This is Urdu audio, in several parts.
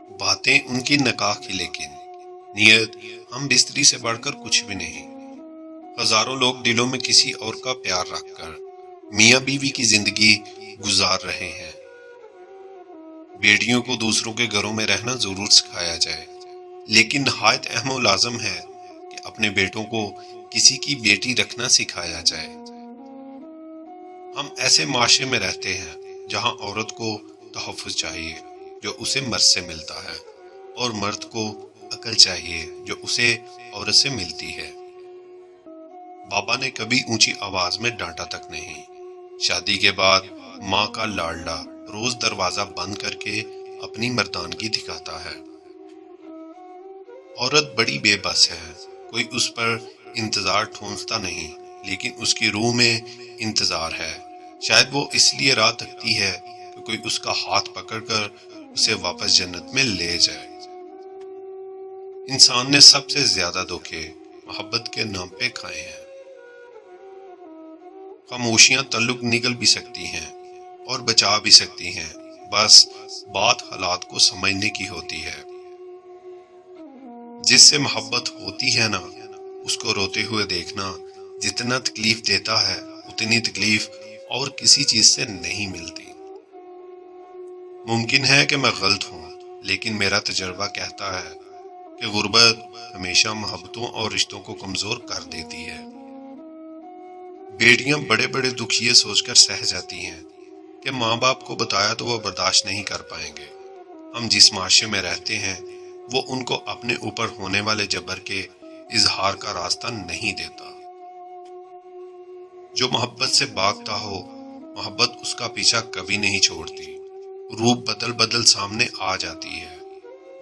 باتیں ان کی نکاح کی، لیکن نیت ہم بستری سے بڑھ کر کچھ بھی نہیں۔ ہزاروں لوگ دلوں میں کسی اور کا پیار رکھ کر میاں بیوی کی زندگی گزار رہے ہیں۔ بیٹیوں کو دوسروں کے گھروں میں رہنا ضرور سکھایا جائے، لیکن نہایت اہم و لازم ہے کہ اپنے بیٹوں کو کسی کی بیٹی رکھنا سکھایا جائے۔ ہم ایسے معاشرے میں رہتے ہیں جہاں عورت کو تحفظ چاہیے جو اسے مرد سے ملتا ہے، اور مرد کو عقل چاہیے جو اسے عورت سے ملتی ہے۔ بابا نے کبھی اونچی آواز میں ڈانٹا تک نہیں۔ شادی کے بعد ماں کا لاڈلا روز دروازہ بند کر کے اپنی مردانگی دکھاتا ہے۔ عورت بڑی بے بس ہے، کوئی اس پر انتظار ٹھونستا نہیں، لیکن اس کی روح میں انتظار ہے۔ شاید وہ اس لیے راہ تکتی ہے کہ کوئی اس کا ہاتھ پکڑ کر اسے واپس جنت میں لے جائے۔ انسان نے سب سے زیادہ دھوکے محبت کے نام پہ کھائے ہیں۔ خاموشیاں تعلق نگل بھی سکتی ہیں اور بچا بھی سکتی ہیں، بس بات حالات کو سمجھنے کی ہوتی ہے۔ جس سے محبت ہوتی ہے نا، اس کو روتے ہوئے دیکھنا جتنا تکلیف دیتا ہے اتنی تکلیف اور کسی چیز سے نہیں ملتی۔ ممکن ہے کہ میں غلط ہوں، لیکن میرا تجربہ کہتا ہے کہ غربت ہمیشہ محبتوں اور رشتوں کو کمزور کر دیتی ہے۔ بیٹیاں بڑے بڑے دکھ یہ سوچ کر سہ جاتی ہیں کہ ماں باپ کو بتایا تو وہ برداشت نہیں کر پائیں گے۔ ہم جس معاشرے میں رہتے ہیں وہ ان کو اپنے اوپر ہونے والے جبر کے اظہار کا راستہ نہیں دیتا۔ جو محبت سے بھاگتا ہو، محبت اس کا پیچھا کبھی نہیں چھوڑتی، روپ بدل بدل سامنے آ جاتی ہے،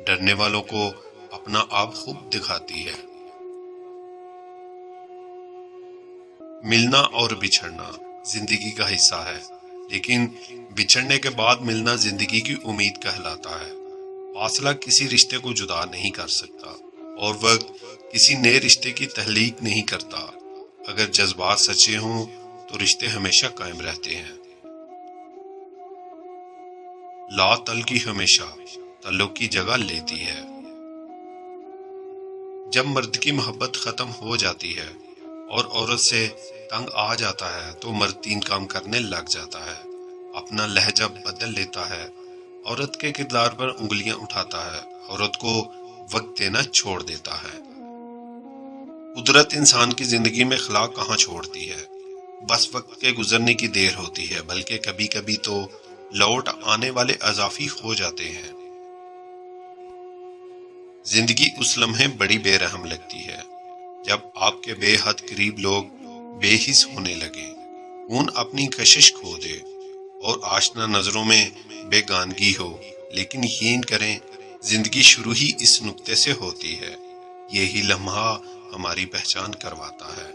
ڈرنے والوں کو اپنا آپ خوب دکھاتی ہے۔ ملنا اور بچھڑنا زندگی کا حصہ ہے، لیکن بچھڑنے کے بعد ملنا زندگی کی امید کہلاتا ہے۔ فاصلہ کسی رشتے کو جدا نہیں کر سکتا، اور وقت کسی نئے رشتے کی تخلیق نہیں کرتا۔ اگر جذبات سچے ہوں تو رشتے ہمیشہ قائم رہتے ہیں۔ لا تلقی ہمیشہ تعلق کی جگہ لیتی ہے۔ جب مرد کی محبت ختم ہو جاتی ہے اور عورت سے تنگ آ جاتا ہے تو مرد تین کام کرنے لگ جاتا ہے۔ اپنا لہجہ بدل لیتا ہے، عورت کے کردار پر انگلیاں اٹھاتا ہے، عورت کو وقت دینا چھوڑ دیتا ہے۔ قدرت انسان کی زندگی میں خلا کہاں چھوڑتی ہے، بس وقت کے گزرنے کی دیر ہوتی ہے، بلکہ کبھی کبھی تو لوٹ آنے والے اضافی ہو جاتے ہیں۔ زندگی اس لمحے بڑی بے رحم لگتی ہے جب آپ کے بے حد قریب لوگ بے حس ہونے لگے، خون اپنی کشش کھو دے اور آشنا نظروں میں بیگانگی ہو۔ لیکن یقین کریں، زندگی شروع ہی اس نقطے سے ہوتی ہے، یہی لمحہ ہماری پہچان کرواتا ہے۔